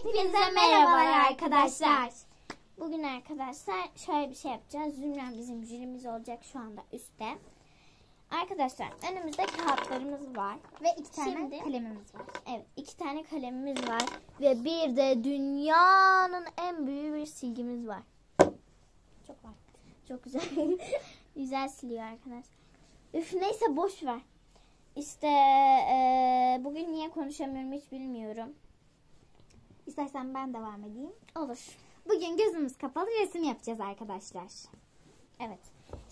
Hepinize merhabalar arkadaşlar. Bugün arkadaşlar şöyle bir şey yapacağız. Zümra bizim jürimiz olacak şu anda üstte. Arkadaşlar önümüzde kağıtlarımız var. Ve iki tane kalemimiz var. Evet, 2 tane kalemimiz var. Ve bir de dünyanın en büyük bir silgimiz var. Çok var. Çok güzel. Güzel siliyor arkadaşlar. Üf, neyse boş ver. İşte bugün niye konuşamıyorum hiç bilmiyorum. İstersen ben devam edeyim. Olur. Bugün gözümüz kapalı resim yapacağız arkadaşlar. Evet.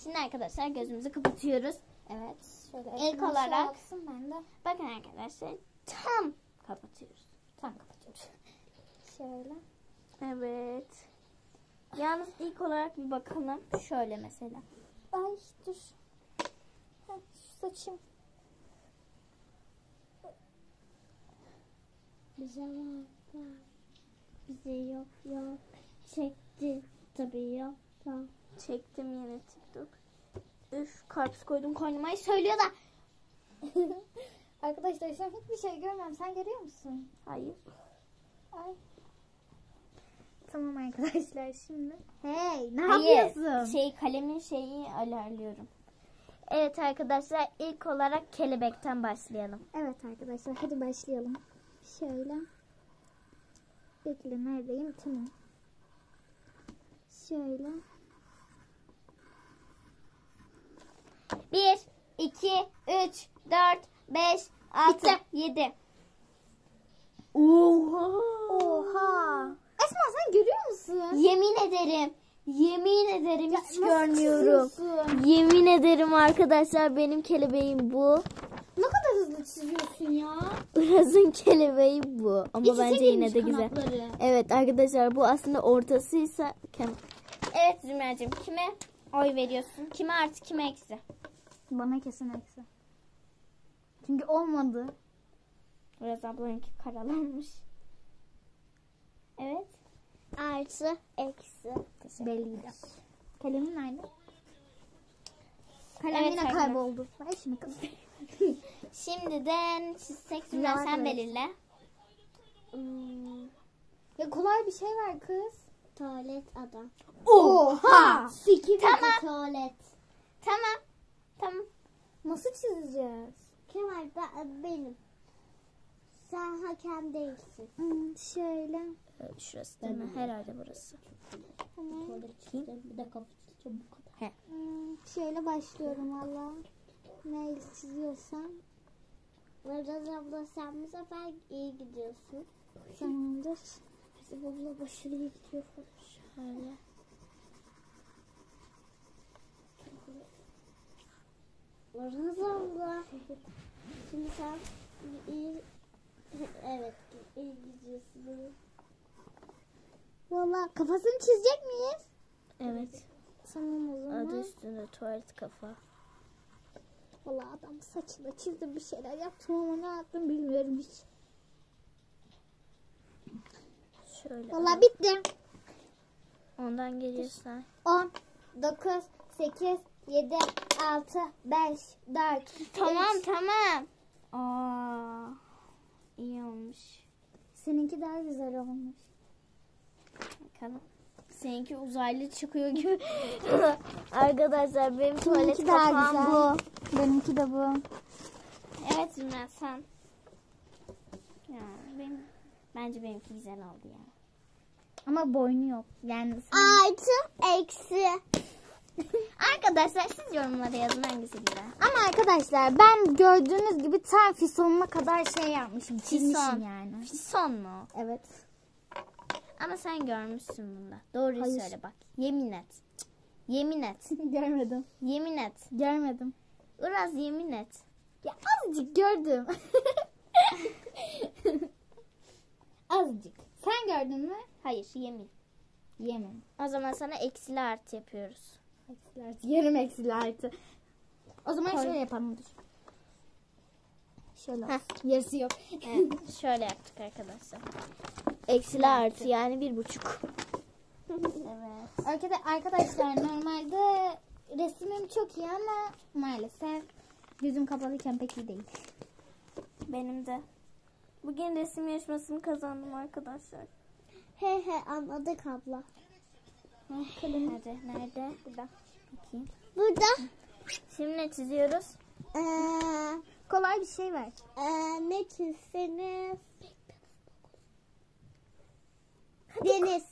Şimdi arkadaşlar gözümüzü kapatıyoruz. Evet. Şöyle İlk olarak aksın, ben de bakın arkadaşlar tam kapatıyoruz. tam kapatıyoruz. Şöyle. Evet. Yalnız ilk olarak bir bakalım. Şöyle mesela. Ay dur. Şu saçım. Bize var. Bize yok. Çekti. Tabii yok. Çektim yine TikTok. Üf, karpuz koydum koynuma söylüyor da. Arkadaşlar şu an hiçbir şey görmüyorum. Sen görüyor musun? Hayır. Ay. Tamam arkadaşlar şimdi. Hey, ne Hayır. yapıyorsun? Kalemin şeyi ayarlıyorum. Evet arkadaşlar ilk olarak kelebekten başlayalım. Evet arkadaşlar hadi başlayalım. Şöyle. Bekle neredeyim? Tamam. Şöyle. 1, 2, 3, 4, 5, 6, 7. Oha. Oha. Esma sen görüyor musun? Yemin ederim. Yemin ederim Ya, hiç nasıl görmüyorum. çiziyorsun? Yemin ederim arkadaşlar benim kelebeğim bu. Ne kadar hızlı çiziyorsun ya. Iraz'ın kelebeği bu. Ama İç içe bence yine girmiş de güzel. kanatları. Evet arkadaşlar bu aslında ortasıysa. Evet Zümracığım kime oy veriyorsun? Kime artı kime eksi? Bana kesin eksi. Çünkü olmadı. Iraz ablanınki karalanmış. Evet. Artı eksi. Belliydi. Kalemin nerede? Kalem Evet, yine arkadaşlar. kayboldu. Ver şunu kız. Şimdiden çizsek Zümra Yavaş sen yavaş. belirle. Ya kolay bir şey var kız. Tuvalet adam. Oha! Tamam. Tuvalet. Tamam. Nasıl çizeceğiz? Kemal benim. Sen hakem değilsin. Şöyle. Evet, şurası değil mi? Herhalde burası. Tamam. Bir de kapı çizeceğim bu kadar. Şöyle başlıyorum valla. Ne çiziyorsan. Iraz abla sen bu sefer iyi gidiyorsun. Tamamdır. Bizim abla başarıya gidiyor falan. Şöyle. Iraz abla. Şimdi sen iyi... Evet iyi gidiyorsun. Valla kafasını çizecek miyiz? Evet. Tamam o zaman. Adı üstünde tuvalet kafa. Valla adam saçını çizdi bir şeyler yaptım ama ne yaptım bilmiyorum hiç. Şöyle. Valla bitti. Ondan geliyorsa. 10, 9, 8, 7, 6, 5, 4, Tamam. Aa, iyi olmuş. Seninki daha güzel olmuş. Bakalım. Seninki uzaylı çıkıyor gibi. Arkadaşlar benim tuvalet Seninki daha kafam güzel. bu. Benimki de bu. Evet Zümra sen. Ya, bence benimki güzel oldu ya. Ama boynu yok. Yani Artı eksi. Arkadaşlar siz yorumlara yazın hangisi güzel. Ama arkadaşlar ben gördüğünüz gibi tam fisonuna kadar şey yapmışım. Çizmişim yani. Fison mu? Evet. Ama sen görmüşsün bunda. Doğruyu Hayır. söyle bak. Yemin et. Cık. Yemin et. Görmedim. Yemin et. Görmedim. Iraz yemin et. Ya azıcık gördüm. Azıcık. Sen gördün mü? Hayır yemin. Yemin. O zaman sana eksili artı yapıyoruz. Eksiler. Yarım eksili artı. O zaman Koy. şöyle yapalım dur. Şöyle. Heh. Yarısı yok. Evet, şöyle yaptık arkadaşlar. Eksili artı yani 1,5. Evet. Arkadaşlar normalde resimim çok iyi ama maalesef gözüm kapalıyken pek iyi değil. Benim de. Bugün resim yarışmasını kazandım arkadaşlar. He anladık abla. Hadi nerede? Burada. Bakayım. Burada Şimdi ne çiziyoruz? kolay bir şey var. Ne çizseniz? Deniz.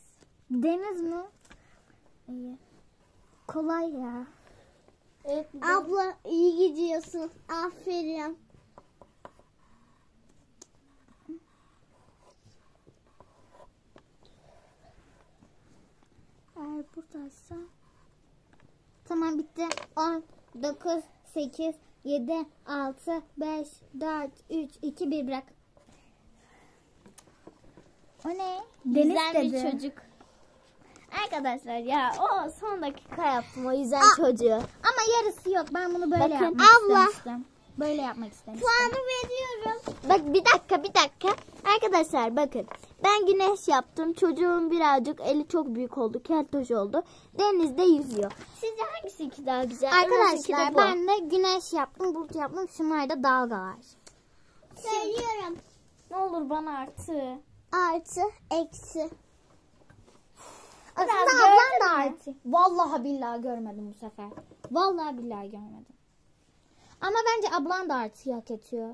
Deniz mi? İyi. Kolay ya. Evet. Abla iyi gidiyorsun. Aferin. Eğer buradaysa. Tamam bitti. 10, 9, 8, 7, 6, 5, 4, 3, 2, 1 bırak. O ne? Güzel bir dedi. çocuk. Arkadaşlar ya o son dakika yaptım o yüzden çocuğu. Ama yarısı yok. Ben bunu böyle Bakın, yapmak abla. istemiştim. Böyle yapmak istemiştim. Puanı veriyorum. Bak bir dakika. Arkadaşlar bakın. Ben güneş yaptım. Çocuğun birazcık eli çok büyük oldu. Keltoş oldu. Denizde yüzüyor. Sizce hangisi iki daha güzel? Arkadaşlar ben de güneş yaptım, bulut yaptım. Şunlar da dalgalar. Söylüyorum. Ne olur bana artı. Artı, eksi. Aslında Biraz ablam gördün da mü? artı. Vallahi billahi görmedim bu sefer. Vallahi billahi görmedim. Ama bence ablan da artı hak ediyor.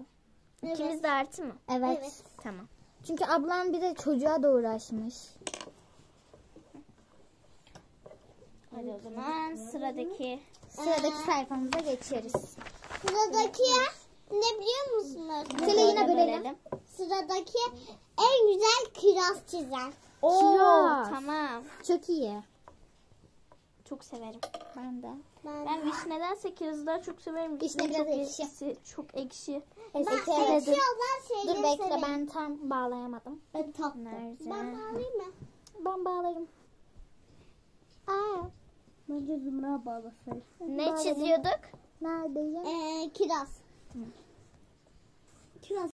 İkimiz de artı mı? Evet. Tamam. Çünkü ablam bir de çocuğa da uğraşmış. Hadi o zaman sıradaki. Sıradaki sayfamıza geçeriz. Sıradaki ne biliyor musunuz? Şöyle yine bölelim. Sıradaki en güzel kiraz çizen. Oo, Kiraz. tamam. Çok iyi. Çok severim. Ben de. Ben vişnedense kirazı daha çok severim. Vişne Vişne biraz çok ekşi. ekşi. Çok ekşi. Ben Ekşi ekşi evet. olan şeyleri Dur bekle severim. ben tam bağlayamadım. Ben tattım. Nerede? Ben bağlayayım mı? Ben bağlarım. Aa, Bence Zümra bağlasın. Ne çiziyorduk? neredeyim? Kiraz. Kiraz